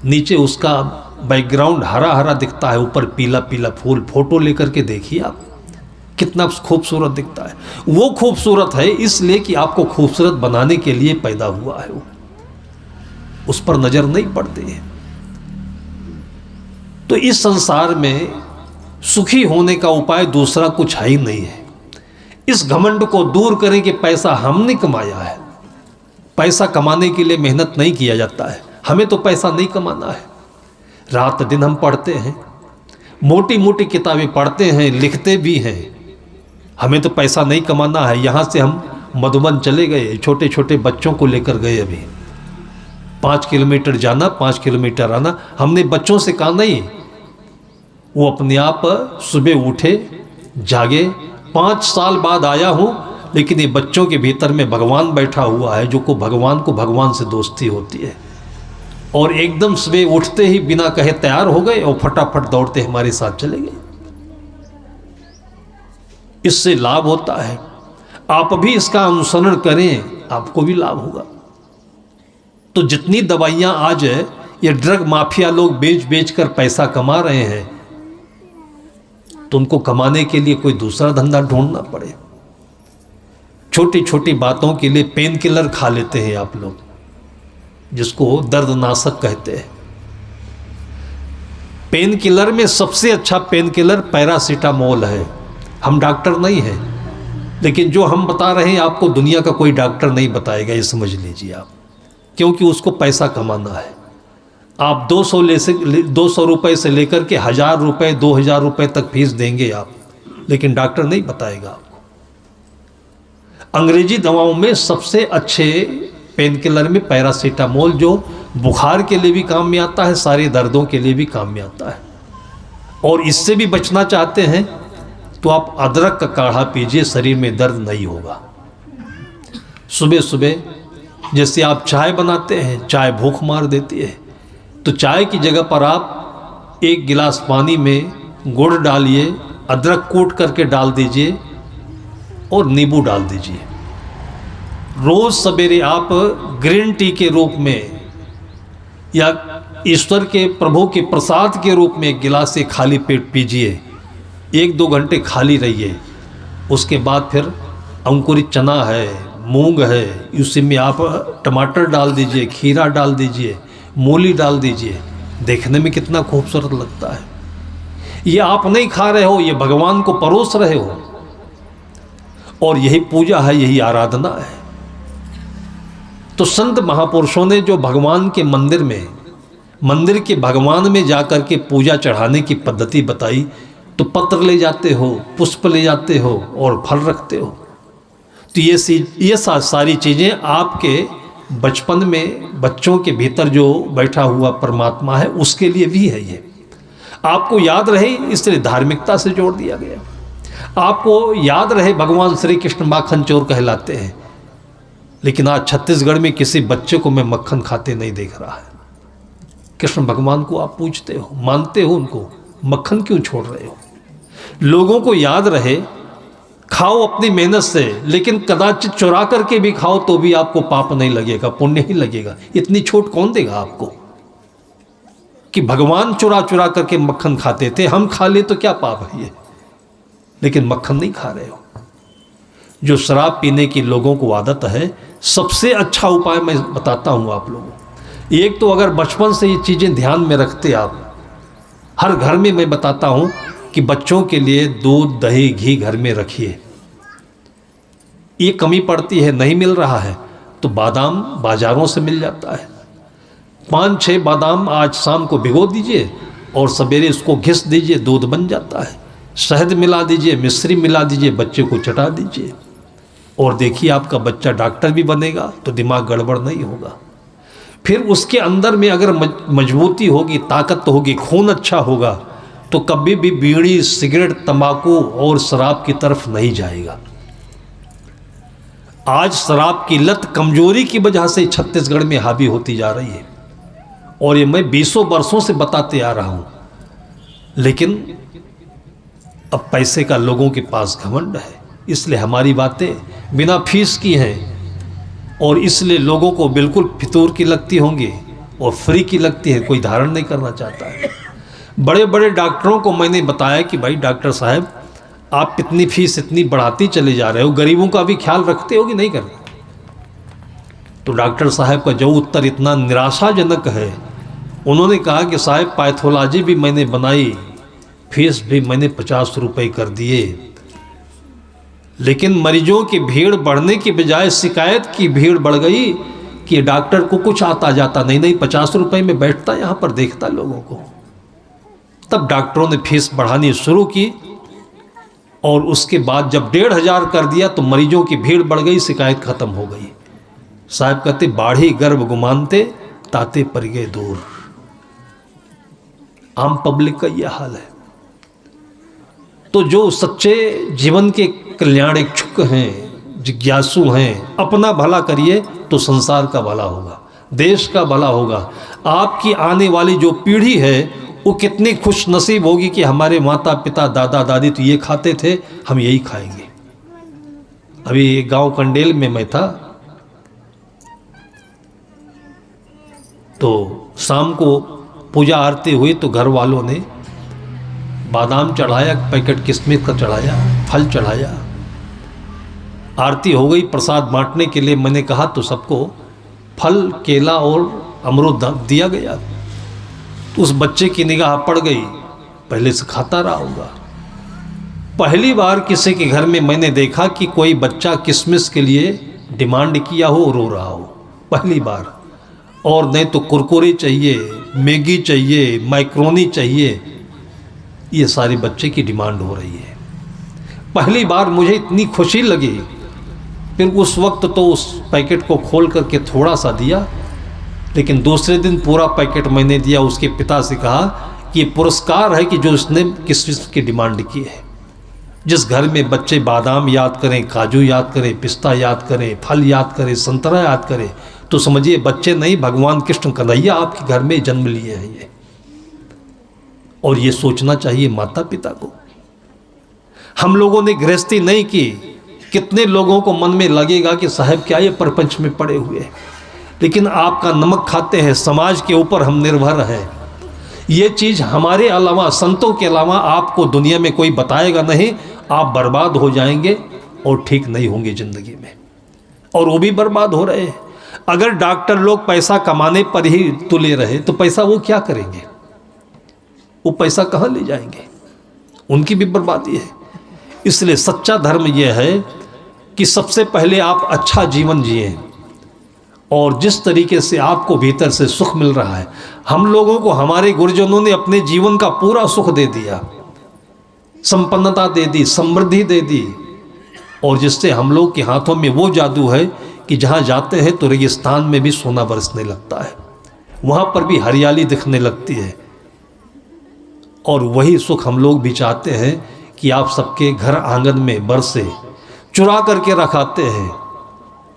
नीचे उसका बैकग्राउंड हरा हरा दिखता है, ऊपर पीला पीला फूल। फोटो लेकर के देखिए आप, कितना खूबसूरत दिखता है। वो खूबसूरत है इसलिए कि आपको खूबसूरत बनाने के लिए पैदा हुआ है वो, उस पर नजर नहीं पड़ती है। तो इस संसार में सुखी होने का उपाय दूसरा कुछ है ही नहीं है। इस घमंड को दूर करें कि पैसा हमने कमाया है। पैसा कमाने के लिए मेहनत नहीं किया जाता है, हमें तो पैसा नहीं कमाना है। रात दिन हम पढ़ते हैं, मोटी मोटी किताबें पढ़ते हैं, लिखते भी हैं, हमें तो पैसा नहीं कमाना है। यहाँ से हम मधुबन चले गए, छोटे छोटे बच्चों को लेकर गए, अभी 5 किलोमीटर जाना 5 किलोमीटर आना। हमने बच्चों से कहा नहीं, वो अपने आप सुबह उठे, जागे। 5 साल बाद आया हूँ, लेकिन ये बच्चों के भीतर में भगवान बैठा हुआ है, जो को भगवान से दोस्ती होती है। और एकदम सुबह उठते ही बिना कहे तैयार हो गए और फटाफट दौड़ते हमारे साथ चले गए। इससे लाभ होता है, आप भी इसका अनुसरण करें, आपको भी लाभ होगा। तो जितनी दवाइयाँ आज ये ड्रग माफिया लोग बेच बेच कर पैसा कमा रहे हैं, तो उनको कमाने के लिए कोई दूसरा धंधा ढूंढना पड़े। छोटी छोटी बातों के लिए पेन किलर खा लेते हैं आप लोग, जिसको दर्दनाशक कहते हैं। पेन किलर में सबसे अच्छा पेन किलर पैरासीटामोल है। हम डॉक्टर नहीं हैं, लेकिन जो हम बता रहे हैं आपको दुनिया का कोई डॉक्टर नहीं बताएगा, ये समझ लीजिए आप, क्योंकि उसको पैसा कमाना है। आप 200 रुपए से लेकर के 1000 रुपए 2000 रुपए तक फीस देंगे आप, लेकिन डॉक्टर नहीं बताएगा आपको। अंग्रेजी दवाओं में सबसे अच्छे पेन किलर में पैरासीटामोल, जो बुखार के लिए भी काम में आता है, सारे दर्दों के लिए भी काम में आता है। और इससे भी बचना चाहते हैं तो आप अदरक का काढ़ा पीजिए, शरीर में दर्द नहीं होगा। सुबह सुबह जैसे आप चाय बनाते हैं, चाय भूख मार देती है, तो चाय की जगह पर आप 1 गिलास पानी में गुड़ डालिए, अदरक कूट करके डाल दीजिए और नींबू डाल दीजिए। रोज सवेरे आप ग्रीन टी के रूप में या ईश्वर के प्रभु के प्रसाद के रूप में 1 गिलास से खाली पेट पीजिए। 1-2 घंटे खाली रहिए। उसके बाद फिर अंकुरित चना है, मूंग है, उसी में आप टमाटर डाल दीजिए, खीरा डाल दीजिए, मूली डाल दीजिए। देखने में कितना खूबसूरत लगता है। ये आप नहीं खा रहे हो, ये भगवान को परोस रहे हो। और यही पूजा है, यही आराधना है। तो संत महापुरुषों ने जो भगवान के मंदिर के भगवान में जाकर के पूजा चढ़ाने की पद्धति बताई, तो पत्र ले जाते हो, पुष्प ले जाते हो और फल रखते हो। तो ये सारी चीज़ें आपके बचपन में बच्चों के भीतर जो बैठा हुआ परमात्मा है उसके लिए भी है। ये आपको याद रहे इसलिए धार्मिकता से जोड़ दिया गया। आपको याद रहे भगवान श्री कृष्ण माखन चोर कहलाते हैं, लेकिन आज छत्तीसगढ़ में किसी बच्चे को मैं मक्खन खाते नहीं देख रहा है। कृष्ण भगवान को आप पूछते हो, मानते हो उनको, मक्खन क्यों छोड़ रहे हो? लोगों को याद रहे, खाओ अपनी मेहनत से, लेकिन कदाचित चुरा करके भी खाओ तो भी आपको पाप नहीं लगेगा, पुण्य ही लगेगा। इतनी छूट कौन देगा आपको कि भगवान चुरा चुरा करके मक्खन खाते थे, हम खा ले तो क्या पाप है ये, लेकिन मक्खन नहीं खा रहे हो। जो शराब पीने की लोगों को आदत है, सबसे अच्छा उपाय मैं बताता हूँ आप लोगों को। एक तो अगर बचपन से ये चीज़ें ध्यान में रखते आप, हर घर में मैं बताता हूँ कि बच्चों के लिए दूध दही घी घर में रखिए। ये कमी पड़ती है, नहीं मिल रहा है तो बादाम बाजारों से मिल जाता है। 5-6 बादाम आज शाम को भिगो दीजिए और सवेरे उसको घिस दीजिए, दूध बन जाता है। शहद मिला दीजिए, मिश्री मिला दीजिए, बच्चे को चटा दीजिए और देखिए आपका बच्चा डॉक्टर भी बनेगा तो दिमाग गड़बड़ नहीं होगा। फिर उसके अंदर में अगर मजबूती होगी, ताकत होगी, खून अच्छा होगा तो कभी भी बीड़ी सिगरेट तंबाकू और शराब की तरफ नहीं जाएगा। आज शराब की लत कमजोरी की वजह से छत्तीसगढ़ में हावी होती जा रही है और ये मैं 20 वर्षों से बताते आ रहा हूं, लेकिन अब पैसे का लोगों के पास घमंड है, इसलिए हमारी बातें बिना फीस की हैं और इसलिए लोगों को बिल्कुल फितूर की लगती होंगी और फ्री की लगती है, कोई धारण नहीं करना चाहता है। बड़े बड़े डॉक्टरों को मैंने बताया कि भाई डॉक्टर साहब आप इतनी फीस इतनी बढ़ाती चले जा रहे हो, गरीबों का भी ख्याल रखते हो कि नहीं करते? तो डॉक्टर साहब का जो उत्तर इतना निराशाजनक है, उन्होंने कहा कि साहब पैथोलॉजी भी मैंने बनाई, फीस भी मैंने 50 रुपये कर दिए, लेकिन मरीजों की भीड़ बढ़ने की बजाय शिकायत की भीड़ बढ़ गई कि डॉक्टर को कुछ आता जाता नहीं 50 रुपये में बैठता यहाँ पर देखता लोगों को। तब डॉक्टरों ने फीस बढ़ानी शुरू की और उसके बाद जब 1500 कर दिया तो मरीजों की भीड़ बढ़ गई, शिकायत खत्म हो गई। साहब कहते बाढ़ी गर्भ गुमानते ताते पर गए दूर। आम पब्लिक का यह हाल है। तो जो सच्चे जीवन के कल्याण इच्छुक हैं, जिज्ञासु हैं, अपना भला करिए तो संसार का भला होगा, देश का भला होगा। आपकी आने वाली जो पीढ़ी है वो कितनी खुश नसीब होगी कि हमारे माता पिता दादा दादी तो ये खाते थे, हम यही खाएंगे। अभी गांव कंडेल में मैं था तो शाम को पूजा आरती हुई तो घर वालों ने बादाम चढ़ाया, पैकेट किशमिश का चढ़ाया, फल चढ़ाया, आरती हो गई। प्रसाद बांटने के लिए मैंने कहा तो सबको फल केला और अमरूद दिया गया। तो उस बच्चे की निगाह पड़ गई, पहले से खाता रहा होगा। पहली बार किसी के घर में मैंने देखा कि कोई बच्चा किशमिश के लिए डिमांड किया हो, रो रहा हो, पहली बार। और नहीं तो कुरकुरे चाहिए, मैगी चाहिए, मैक्रोनी चाहिए, ये सारे बच्चे की डिमांड हो रही है। पहली बार मुझे इतनी खुशी लगी। फिर उस वक्त तो उस पैकेट को खोल करके थोड़ा सा दिया, लेकिन दूसरे दिन पूरा पैकेट मैंने दिया। उसके पिता से कहा कि ये पुरस्कार है कि जो इसने किशमिश की डिमांड की है। जिस घर में बच्चे बादाम याद करें, काजू याद करें, पिस्ता याद करें, फल याद करें, संतरा याद करें, तो समझिए बच्चे नहीं, भगवान कृष्ण कन्हैया आपके घर में जन्म लिए हैं ये। और ये सोचना चाहिए माता पिता को। हम लोगों ने गृहस्थी नहीं की, कितने लोगों को मन में लगेगा कि साहब क्या ये प्रपंच में पड़े हुए हैं, लेकिन आपका नमक खाते हैं, समाज के ऊपर हम निर्भर हैं। ये चीज़ हमारे अलावा, संतों के अलावा आपको दुनिया में कोई बताएगा नहीं। आप बर्बाद हो जाएंगे और ठीक नहीं होंगे ज़िंदगी में, और वो भी बर्बाद हो रहे हैं। अगर डॉक्टर लोग पैसा कमाने पर ही तुले रहे तो पैसा वो क्या करेंगे? वो पैसा कहाँ ले जाएंगे? उनकी भी बर्बादी है। इसलिए सच्चा धर्म यह है कि सबसे पहले आप अच्छा जीवन जिए, और जिस तरीके से आपको भीतर से सुख मिल रहा है, हम लोगों को हमारे गुरुजनों ने अपने जीवन का पूरा सुख दे दिया, संपन्नता दे दी, समृद्धि दे दी, और जिससे हम लोग के हाथों में वो जादू है कि जहाँ जाते हैं तो रेगिस्तान में भी सोना बरसने लगता है, वहाँ पर भी हरियाली दिखने लगती है। और वही सुख हम लोग भी चाहते हैं कि आप सबके घर आंगन में बरसे, चुरा करके रखाते हैं।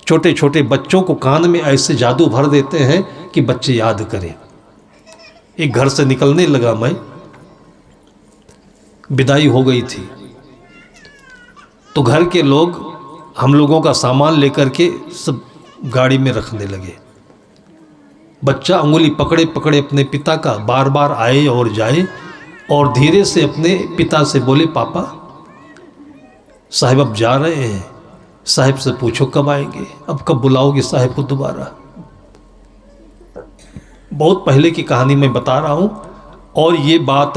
छोटे छोटे बच्चों को कान में ऐसे जादू भर देते हैं कि बच्चे याद करें। एक घर से निकलने लगा मैं, विदाई हो गई थी, तो घर के लोग हम लोगों का सामान लेकर के सब गाड़ी में रखने लगे। बच्चा अंगुली पकड़े पकड़े अपने पिता का बार बार आए और जाए, और धीरे से अपने पिता से बोले, पापा साहब अब जा रहे हैं, साहब से पूछो कब आएंगे, अब कब बुलाओगे साहब को दोबारा। बहुत पहले की कहानी मैं बता रहा हूँ, और ये बात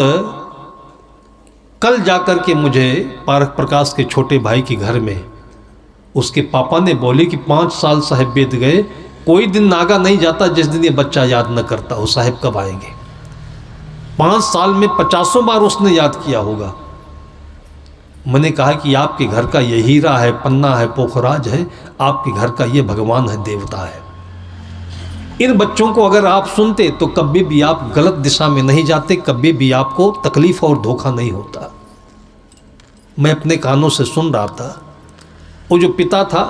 कल जाकर के मुझे पारक प्रकाश के छोटे भाई के घर में उसके पापा ने बोले कि 5 साल साहब बीत गए, कोई दिन नागा नहीं जाता जिस दिन ये बच्चा याद न करता हो साहब कब आएंगे। 5 साल में 50 बार उसने याद किया होगा। मैंने कहा कि आपके घर का ये हीरा है, पन्ना है, पोखराज है, आपके घर का ये भगवान है, देवता है। इन बच्चों को अगर आप सुनते तो कभी भी आप गलत दिशा में नहीं जाते, कभी भी आपको तकलीफ और धोखा नहीं होता। मैं अपने कानों से सुन रहा था, वो जो पिता था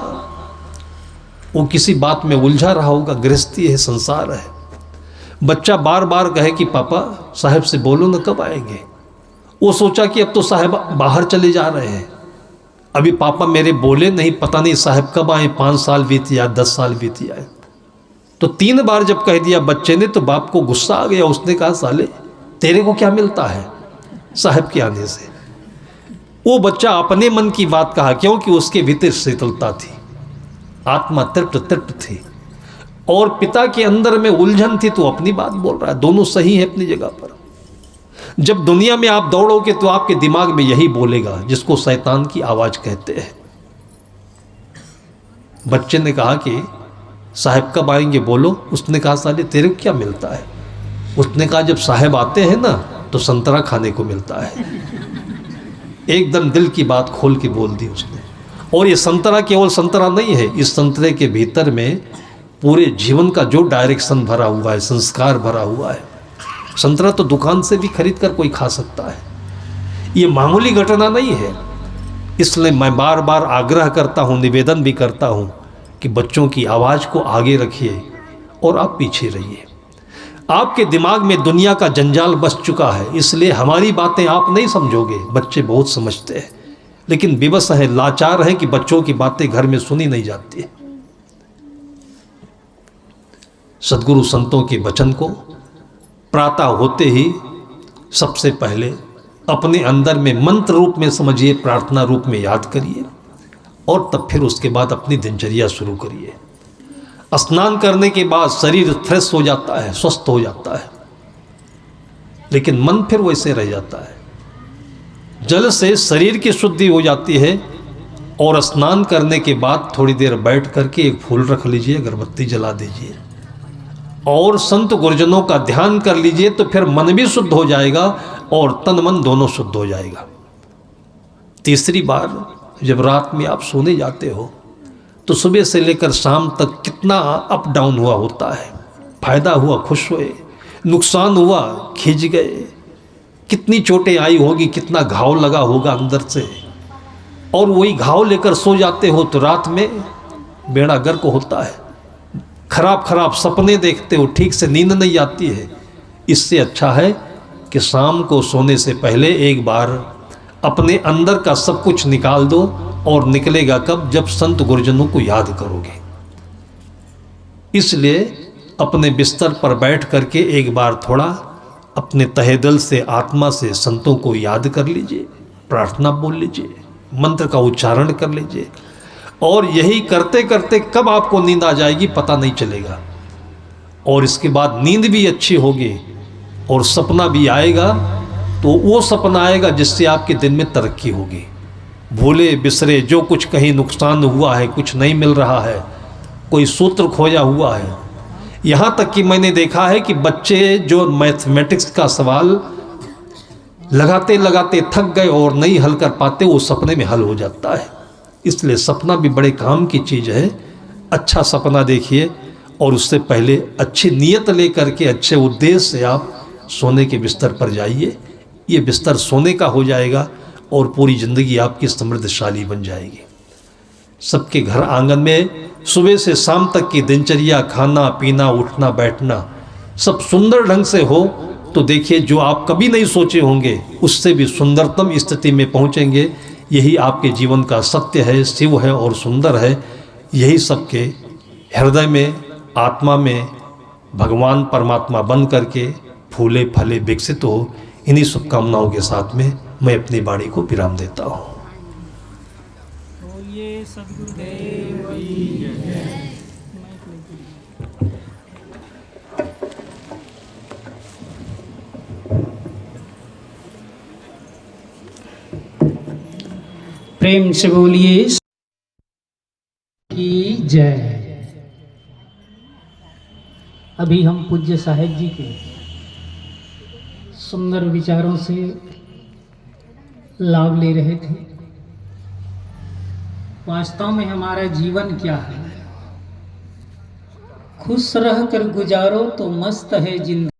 वो किसी बात में उलझा रहा होगा, गृहस्थी है, संसार है। बच्चा बार बार कहे कि पापा साहब से बोलो ना कब आएंगे। वो सोचा कि अब तो साहब बाहर चले जा रहे हैं, अभी पापा मेरे बोले नहीं, पता नहीं साहब कब आए, 5 साल बीत या 10 साल बीत जाए। तो 3 बार जब कह दिया बच्चे ने तो बाप को गुस्सा आ गया। उसने कहा, साले तेरे को क्या मिलता है साहब के आने से। वो बच्चा अपने मन की बात कहा, क्योंकि उसके भीतर शीतलता थी, आत्मा तृप्त तृप्त थी, और पिता के अंदर में उलझन थी, तो अपनी बात बोल रहा है। दोनों सही है अपनी जगह पर। जब दुनिया में आप दौड़ोगे तो आपके दिमाग में यही बोलेगा, जिसको शैतान की आवाज कहते हैं। बच्चे ने कहा कि साहब कब आएंगे बोलो। उसने कहा, साले तेरे को क्या मिलता है। उसने कहा, जब साहब आते हैं ना तो संतरा खाने को मिलता है। एकदम दिल की बात खोल के बोल दी उसने। और ये संतरा केवल संतरा नहीं है, इस संतरे के भीतर में पूरे जीवन का जो डायरेक्शन भरा हुआ है, संस्कार भरा हुआ है। संतरा तो दुकान से भी खरीद कर कोई खा सकता है, ये मामूली घटना नहीं है। इसलिए मैं बार बार आग्रह करता हूँ, निवेदन भी करता हूँ कि बच्चों की आवाज़ को आगे रखिए और आप पीछे रहिए। आपके दिमाग में दुनिया का जंजाल बस चुका है, इसलिए हमारी बातें आप नहीं समझोगे। बच्चे बहुत समझते हैं, लेकिन विवश हैं, लाचार हैं कि बच्चों की बातें घर में सुनी नहीं जाती। सद्गुरु संतों के वचन को प्रातः होते ही सबसे पहले अपने अंदर में मंत्र रूप में समझिए, प्रार्थना रूप में याद करिए, और तब फिर उसके बाद अपनी दिनचर्या शुरू करिए। स्नान करने के बाद शरीर फ्रेश हो जाता है, स्वस्थ हो जाता है, लेकिन मन फिर वैसे रह जाता है। जल से शरीर की शुद्धि हो जाती है, और स्नान करने के बाद थोड़ी देर बैठ करके एक फूल रख लीजिए, अगरबत्ती जला दीजिए, और संत गुरुजनों का ध्यान कर लीजिए, तो फिर मन भी शुद्ध हो जाएगा और तन मन दोनों शुद्ध हो जाएगा। तीसरी बार जब रात में आप सोने जाते हो तो सुबह से लेकर शाम तक कितना अप डाउन हुआ होता है, फायदा हुआ खुश हुए, नुकसान हुआ खिंच गए, कितनी चोटें आई होगी, कितना घाव लगा होगा अंदर से, और वही घाव लेकर सो जाते हो तो रात में बेड़ा गर्क होता है, खराब खराब सपने देखते हो, ठीक से नींद नहीं आती है। इससे अच्छा है कि शाम को सोने से पहले एक बार अपने अंदर का सब कुछ निकाल दो, और निकलेगा कब, जब संत गुरुजनों को याद करोगे। इसलिए अपने बिस्तर पर बैठ करके एक बार थोड़ा अपने तहे दिल से, आत्मा से संतों को याद कर लीजिए, प्रार्थना बोल लीजिए, मंत्र का उच्चारण कर लीजिए, और यही करते करते कब आपको नींद आ जाएगी पता नहीं चलेगा। और इसके बाद नींद भी अच्छी होगी और सपना भी आएगा, तो वो सपना आएगा जिससे आपके दिन में तरक्की होगी। भूले बिसरे जो कुछ कहीं नुकसान हुआ है, कुछ नहीं मिल रहा है, कोई सूत्र खोया हुआ है, यहाँ तक कि मैंने देखा है कि बच्चे जो मैथमेटिक्स का सवाल लगाते लगाते थक गए और नहीं हल कर पाते, वो सपने में हल हो जाता है। इसलिए सपना भी बड़े काम की चीज़ है। अच्छा सपना देखिए और उससे पहले अच्छी नीयत लेकर के अच्छे उद्देश्य से आप सोने के बिस्तर पर जाइए। ये बिस्तर सोने का हो जाएगा और पूरी ज़िंदगी आपकी समृद्धशाली बन जाएगी। सबके घर आंगन में सुबह से शाम तक की दिनचर्या, खाना पीना, उठना बैठना सब सुंदर ढंग से हो तो देखिए जो आप कभी नहीं सोचे होंगे उससे भी सुंदरतम स्थिति में पहुंचेंगे। यही आपके जीवन का सत्य है, शिव है और सुंदर है। यही सबके हृदय में, आत्मा में भगवान परमात्मा बन करके फूले फले विकसित हो। इन्हीं शुभकामनाओं के साथ में मैं अपनी वाणी को विराम देता हूँ। प्रेम से बोलिए की जय। अभी हम पूज्य साहेब जी के सुंदर विचारों से लाभ ले रहे थे। वास्तव में हमारा जीवन क्या है? खुश रह कर गुजारो तो मस्त है जिंदगी।